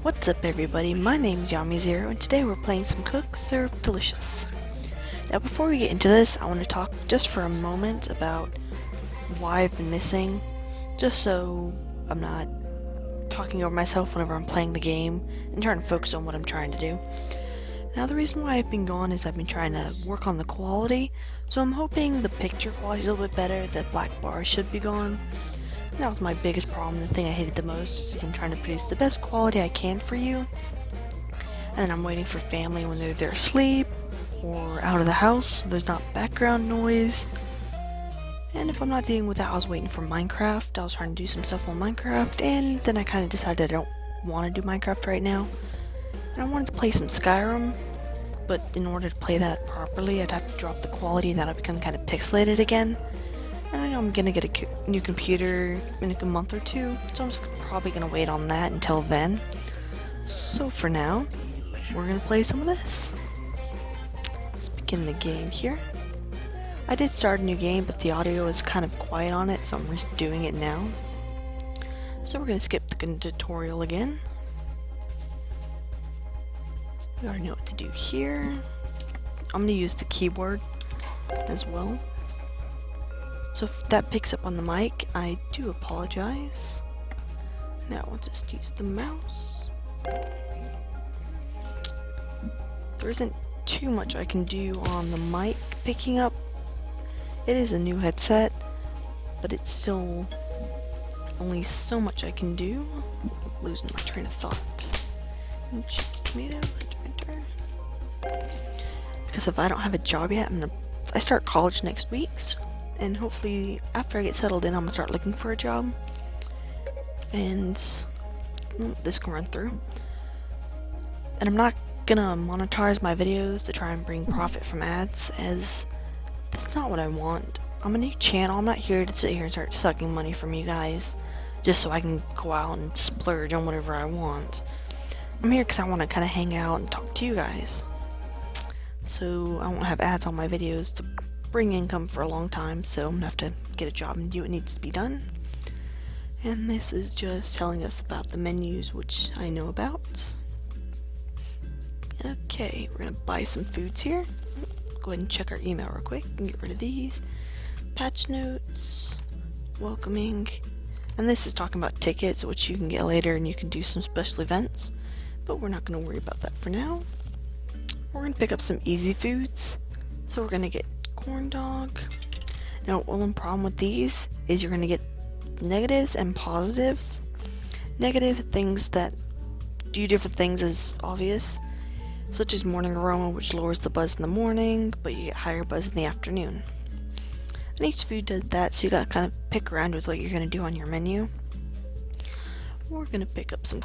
What's up everybody, my name's Yami0 and today we're playing some Cook, Serve, Delicious. Now before we get into this, I want to talk just for a moment about why I've been missing, just so I'm not talking over myself whenever I'm playing the game and trying to focus on what I'm trying to do. Now the reason why I've been gone is I've been trying to work on the quality, so I'm hoping the picture quality is a little bit better, the black bar should be gone. That was my biggest problem, the thing I hated the most, is I'm trying to produce the best quality I can for you, and then I'm waiting for family when they're asleep, or out of the house, so there's not background noise. And if I'm not dealing with that, I was waiting for Minecraft. I was trying to do some stuff on Minecraft, and then I kind of decided I don't want to do Minecraft right now. And I wanted to play some Skyrim, but in order to play that properly, I'd have to drop the quality, and that'll become kind of pixelated again. And I know I'm gonna get a new computer in a month or two, so I'm just probably gonna wait on that until then. So for now, we're gonna play some of this. Let's begin the game here. I did start a new game, but the audio is kind of quiet on it, so I'm just doing it now. So we're gonna skip the tutorial again. We already know what to do here. I'm gonna use the keyboard as well. So if that picks up on the mic, I do apologize. Now I'll just use the mouse. There isn't too much I can do on the mic picking up. It is a new headset, but it's still only so much I can do. Losing my train of thought. Cheese, tomato, because if I don't have a job yet, I start college next week. And hopefully, after I get settled in, I'm gonna start looking for a job. And this can run through. And I'm not gonna monetize my videos to try and bring profit from ads, as that's not what I want. I'm a new channel. I'm not here to sit here and start sucking money from you guys just so I can go out and splurge on whatever I want. I'm here because I want to kind of hang out and talk to you guys. So I won't have ads on my videos to bring income for a long time, so I'm gonna have to get a job and do what needs to be done. And this is just telling us about the menus, which I know about. Okay, we're gonna buy some foods here. Go ahead and check our email real quick and get rid of these. Patch notes, welcoming, and this is talking about tickets, which you can get later, and you can do some special events, but we're not gonna worry about that for now. We're gonna pick up some easy foods, so we're gonna get corn dog. Now, one problem with these is you're going to get negatives and positives. Negative things that do different things is obvious, such as morning aroma, which lowers the buzz in the morning, but you get higher buzz in the afternoon. And each food does that, so you got to kind of pick around with what you're going to do on your menu. We're going to pick up some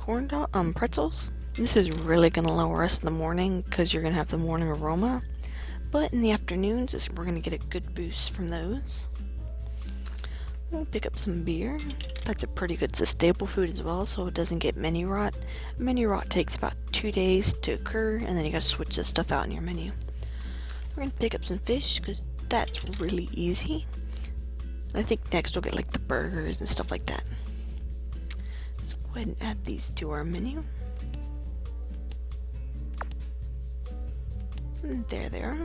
pretzels. This is really going to lower us in the morning because you're going to have the morning aroma. But in the afternoons, we're going to get a good boost from those. We'll pick up some beer. That's a pretty good, it's a staple food as well, so it doesn't get menu rot. Menu rot takes about 2 days to occur, and then you got to switch this stuff out in your menu. We're going to pick up some fish, because that's really easy. I think next we'll get like the burgers and stuff like that. Let's go ahead and add these to our menu. And there they are.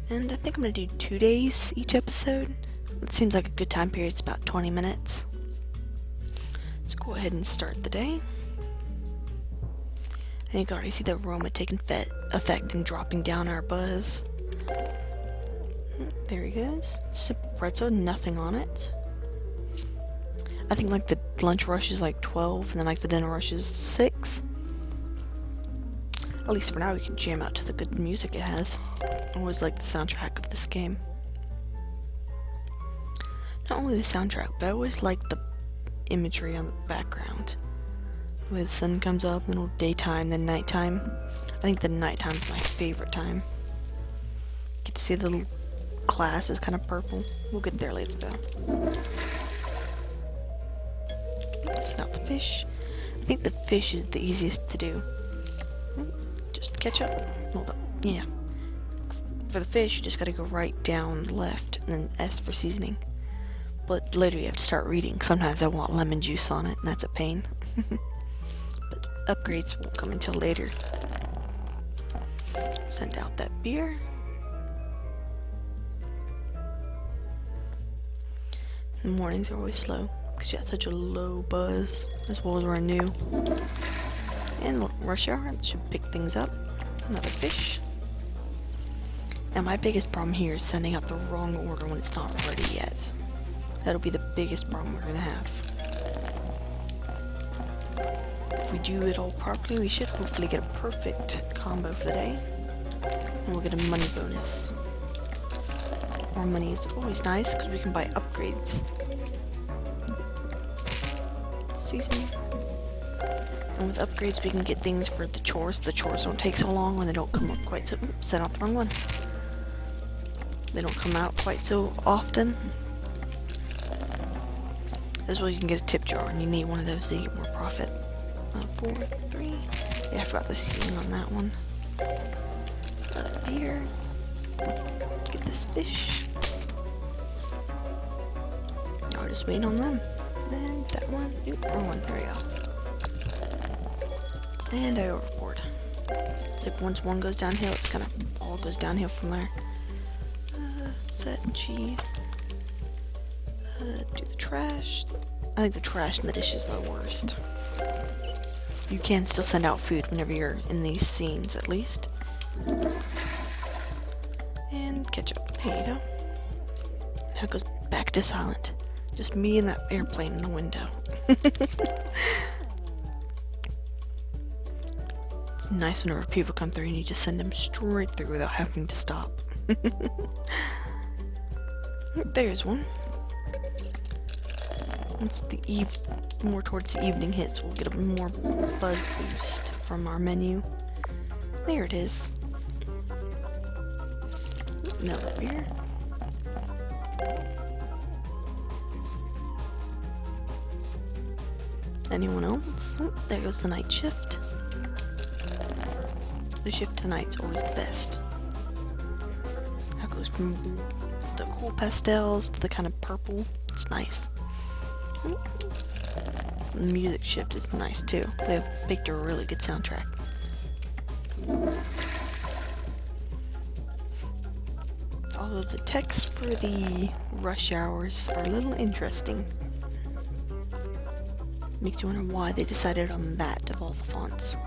And I think I'm going to do 2 days each episode. It seems like a good time period. It's about 20 minutes. Let's go ahead and start the day. And you can already see the aroma taking effect and dropping down our buzz. There he goes. Simple pretzel, nothing on it. I think like the lunch rush is like 12, and then like the dinner rush is 6. At least for now, we can jam out to the good music it has. I always like the soundtrack of this game. Not only the soundtrack, but I always like the imagery on the background. The way the sun comes up, then daytime, then nighttime. I think the nighttime is my favorite time. You can see the little glass is kind of purple. We'll get there later though. That's not the fish. I think the fish is the easiest to do. Just ketchup. Hold up. Yeah. For the fish, you just gotta go right down left, and then S for seasoning. But later you have to start reading. Sometimes I want lemon juice on it, and that's a pain. But upgrades won't come until later. Send out that beer. The mornings are always slow because you have such a low buzz, as well as we're new. And rush hour should pick things up. Another fish. Now my biggest problem here is sending out the wrong order when it's not ready yet. That'll be the biggest problem we're gonna have. If we do it all properly, we should hopefully get a perfect combo for the day. And we'll get a money bonus. More money is always nice because we can buy upgrades. Seasoning. And with upgrades we can get things for the chores. The chores don't take so long when they don't come up quite so... Sent out the wrong one. They don't come out quite so often. As well, you can get a tip jar, and you need one of those to get more profit. 4, 3. Yeah, I forgot the seasoning on that one. Another beer. Get this fish. I'll just wait on them. And that one. Oop, wrong one. There we go. And I overboard. So once one goes downhill, it's kind of all goes downhill from there. Set cheese. Do the trash. I think the trash and the dishes are the worst. You can still send out food whenever you're in these scenes, at least. And ketchup. There you go. Now it goes back to silent. Just me and that airplane in the window. It's nice whenever people come through and you just send them straight through without having to stop. There's one. Once the more towards the evening hits, we'll get a more buzz boost from our menu. There it is. Another beer. Anyone else? Oh, there goes the night shift. The shift to the night's always the best. That goes from the cool pastels to the kind of purple. It's nice. The music shift is nice too. They've picked a really good soundtrack. Although the text for the rush hours are a little interesting. Makes you wonder why they decided on that of all the fonts.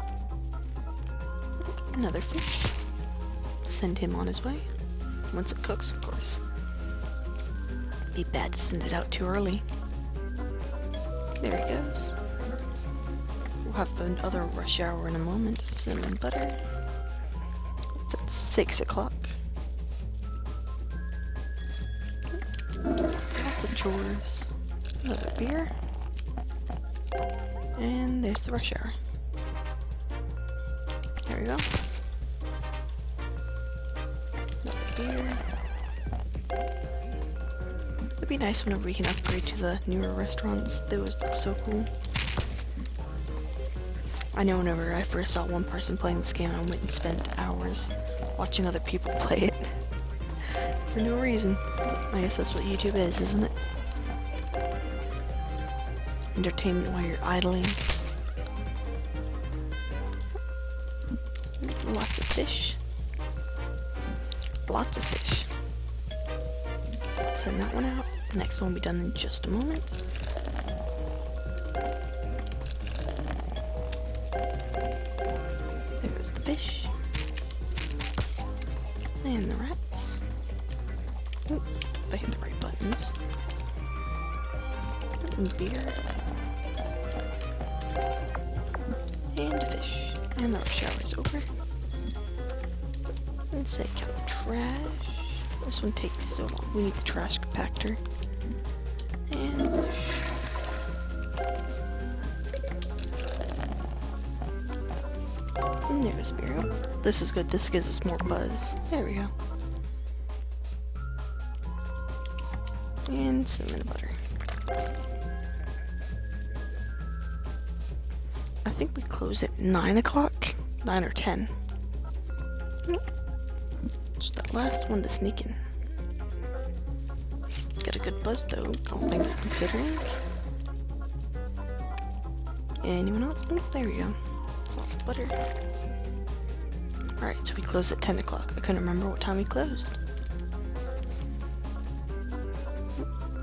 Another fish. Send him on his way. Once it cooks, of course. Be bad to send it out too early. There he goes. We'll have the other rush hour in a moment. Cinnamon butter. It's at 6 o'clock. Lots of chores. Another beer. And there's the rush hour. There we go. Another beer. It'd be nice whenever we can upgrade to the newer restaurants. Those look so cool. I know whenever I first saw one person playing this game, I went and spent hours watching other people play it. For no reason. I guess that's what YouTube is, isn't it? Entertainment while you're idling. Lots of fish. Lots of fish. Send that one out. The next one will be done in just a moment. There goes the fish. And the rats. Ooh, I hit the right buttons. And beer. And a fish. And the rush hour is over. And say count the trash. This one takes so long. We need the trash compactor. And fish. And there's beer. Oh, this is good. This gives us more buzz. There we go. And cinnamon butter. I think we close at 9 o'clock? 9 or 10. Just that last one to sneak in. Got a good buzz though, all things considering. Anyone else? Oh, there we go. Salt, butter. Alright, so we closed at 10 o'clock. I couldn't remember what time we closed.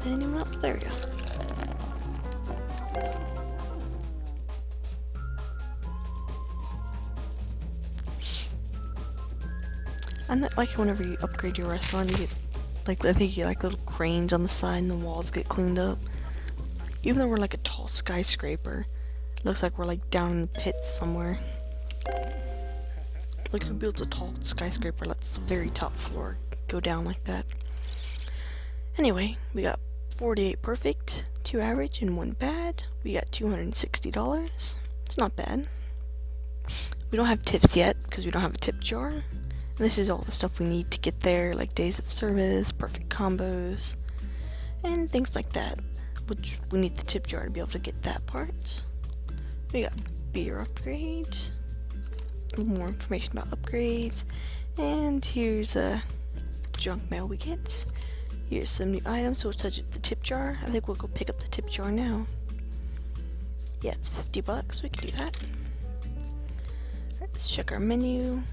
Anyone else? There we go. And that, like, whenever you upgrade your restaurant, you get, like, I think you get, like, little cranes on the side and the walls get cleaned up. Even though we're, like, a tall skyscraper, it looks like we're, like, down in the pits somewhere. Like, who builds a tall skyscraper lets the very top floor go down like that? Anyway, we got 48 perfect, 2 average, and 1 bad. We got $260. It's not bad. We don't have tips yet, because we don't have a tip jar. And this is all the stuff we need to get there, like days of service, perfect combos, and things like that, which we need the tip jar to be able to get that part. We got beer upgrade, a little more information about upgrades, and here's a junk mail we get. Here's some new items, so we'll touch the tip jar. I think we'll go pick up the tip jar now. Yeah, it's $50, we can do that. Alright, let's check our menu.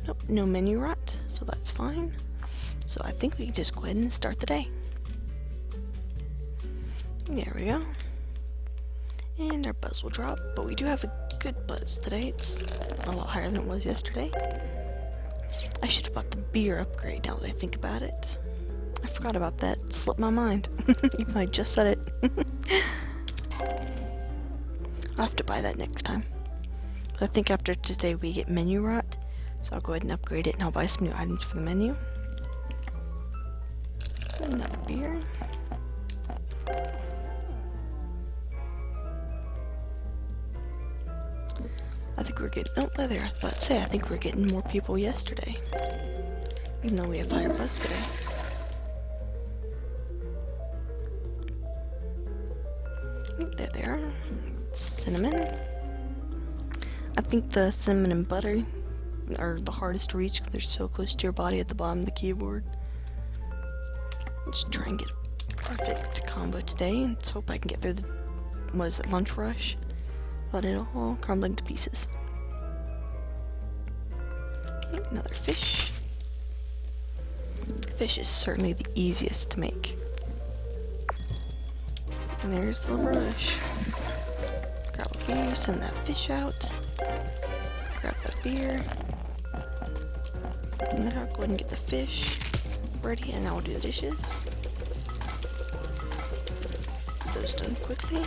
Nope, no menu rot, so that's fine. So I think we can just go ahead and start the day. There we go. And our buzz will drop, but we do have a good buzz today. It's a lot higher than it was yesterday. I should have bought the beer upgrade now that I think about it. I forgot about that. It slipped my mind. Even though I just said it. I'll have to buy that next time. I think after today we get menu rot. So I'll go ahead and upgrade it and I'll buy some new items for the menu. Another beer. I think we're getting, oh, there, I was about to say, I think we're getting more people yesterday. Even though we have higher buzz today. There they are. Cinnamon. I think the cinnamon and butter are the hardest to reach because they're so close to your body at the bottom of the keyboard. Let's try and get a perfect combo today. Let's hope I can get through the, what is it, lunch rush? Let it all crumbling to pieces. Okay, another fish. Fish is certainly the easiest to make. And there's the rush. Grab a beer, send that fish out. Grab that beer. And then I'll go ahead and get the fish ready, and now we'll do the dishes. Get those done quickly.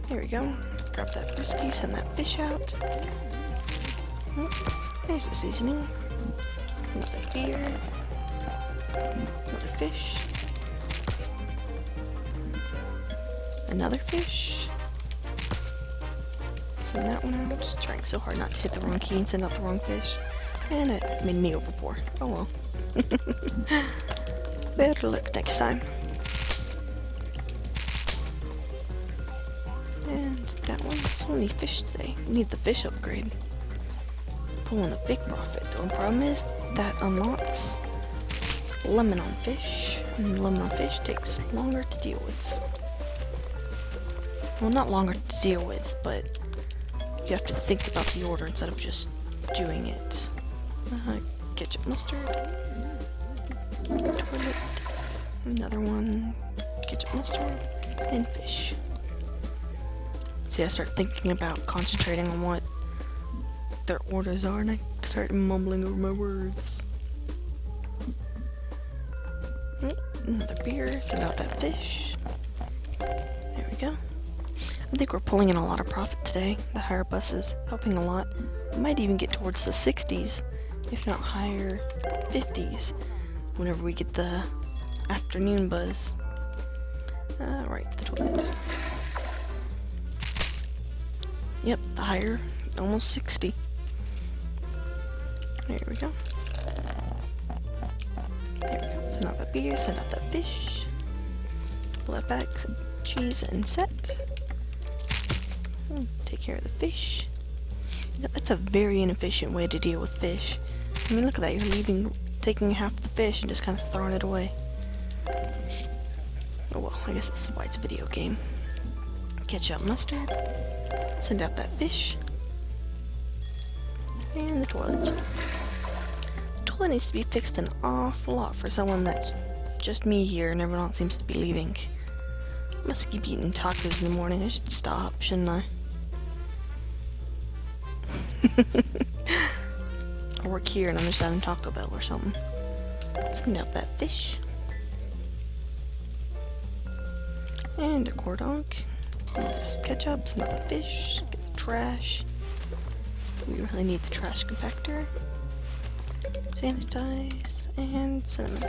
There we go. Grab that whiskey, send that fish out. Oh, there's the seasoning. Another beer. Another fish. Another fish. Send that one out. Just trying so hard not to hit the wrong key and send out the wrong fish. And it made me overpour. Oh well. Better luck next time. And that one. So many fish today. We need the fish upgrade. Pulling a big profit. The only problem is that unlocks lemon on fish. And lemon on fish takes longer to deal with. Well, not longer to deal with, but you have to think about the order instead of just doing it. Ketchup, mustard, toilet, another one, ketchup, mustard, and fish. See, I start thinking about concentrating on what their orders are, and I start mumbling over my words. Another beer, send out that fish. There we go. I think we're pulling in a lot of profit today. The higher bus is helping a lot. We might even get towards the 60s, if not higher 50s, whenever we get the afternoon buzz. Right, the toilet. Yep, the higher, almost 60. There we go. There we go. Send out that beer, send out that fish. Pull that back, cheese, and set. Take care of the fish. That's a very inefficient way to deal with fish. I mean, look at that. You're taking half the fish and just kind of throwing it away. Oh well, I guess that's why it's a video game. Ketchup, mustard. Send out that fish. And the toilet. The toilet needs to be fixed an awful lot for someone that's just me here and everyone else seems to be leaving. I must keep eating tacos in the morning. I should stop, shouldn't I? I work here and I'm just having Taco Bell or something. Send out that fish. And a cordon. Just ketchup, send out the fish, get the trash. We really need the trash compactor. Sanitize, and cinnamon.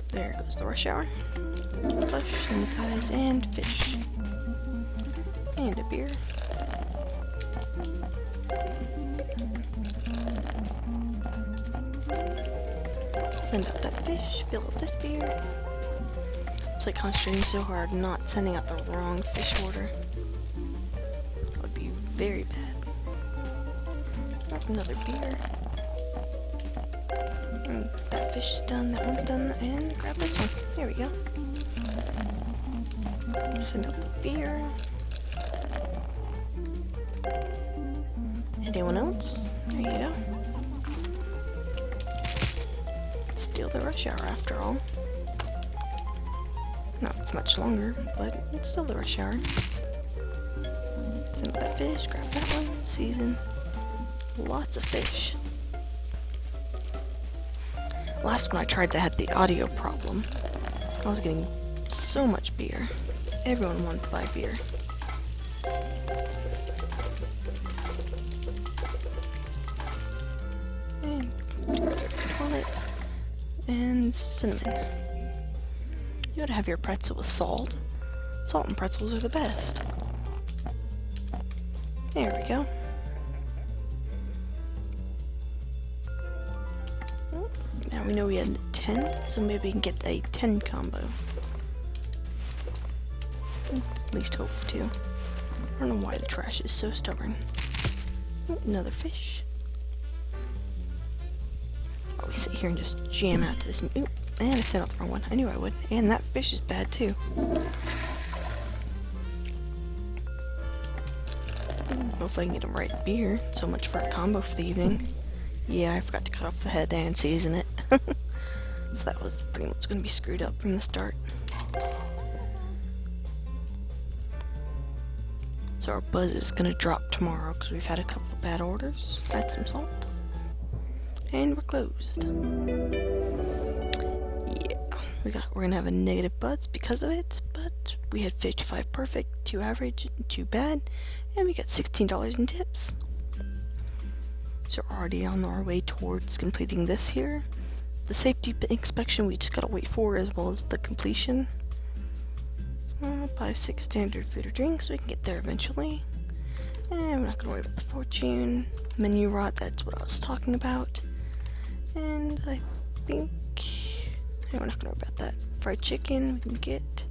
There goes the rush hour. Flush, sanitize, and fish. And a beer. Send out that fish, fill up this beer. It's like concentrating so hard not sending out the wrong fish order. That would be very bad. Another beer. And that fish is done, that one's done, and grab this one. There we go. Send out the beer. Anyone else? There you go. Still the rush hour after all. Not much longer, but it's still the rush hour. Send out that fish, grab that one, season. Lots of fish. Last one I tried that had the audio problem. I was getting so much beer. Everyone wanted to buy beer. And toilets. And cinnamon. You gotta have your pretzel with salt. Salt and pretzels are the best. There we go. Now we know we had 10, so maybe we can get a 10 combo. At least hope to. I don't know why the trash is so stubborn. Another fish. Oh, we sit here and just jam out to this. Ooh, and I sent out the wrong one. I knew I would. And that fish is bad too. Hopefully I can get a right beer. So much for a combo for the evening. Yeah, I forgot to cut off the head and season it. So that was pretty much going to be screwed up from the start. So our buzz is going to drop tomorrow because we've had a couple of bad orders. Add some salt. And we're closed. Yeah, we're going to have a negative buzz because of it, but we had 55 perfect, 2 average, 2 bad, and we got $16 in tips. So we're already on our way towards completing this here. The safety inspection we just gotta wait for, as well as the completion. Buy 6 standard food or drinks, so we can get there eventually. And we're not gonna worry about the fortune. Menu rot, that's what I was talking about. And I think... we're not gonna worry about that. Fried chicken we can get.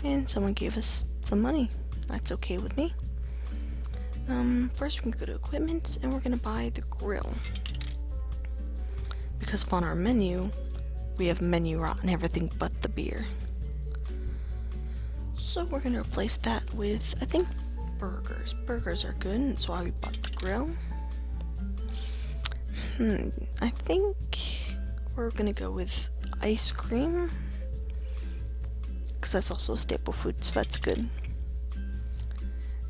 And someone gave us some money. That's okay with me. First we can go to equipment, and we're gonna buy the grill. Because on our menu, we have menu rot and everything but the beer. So we're gonna replace that with, I think, burgers. Burgers are good, and that's why we bought the grill. I think we're gonna go with ice cream. Because that's also a staple food, so that's good.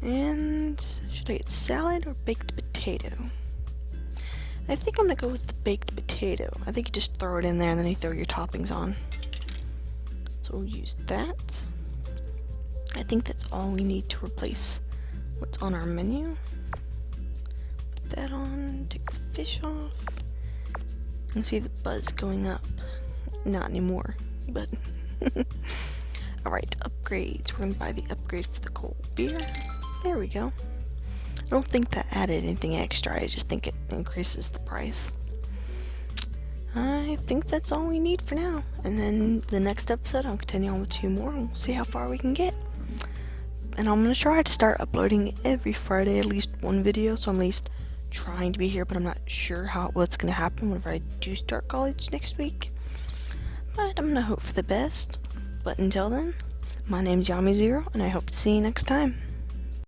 And should I get salad or baked potato? I think I'm gonna go with the baked potato. I think you just throw it in there and then you throw your toppings on. So we'll use that. I think that's all we need to replace what's on our menu. Put that on, take the fish off. You can see the buzz going up. Not anymore, but... Alright, upgrades. We're gonna buy the upgrade for the cold beer. There we go. I don't think that added anything extra, I just think it increases the price. I think that's all we need for now. And then the next episode, I'll continue on with 2 more, and we'll see how far we can get. And I'm going to try to start uploading every Friday, at least 1 video, so I'm at least trying to be here, but I'm not sure what's going to happen whenever I do start college next week. But I'm going to hope for the best. But until then, My name's Yami Zero, and I hope to see you next time.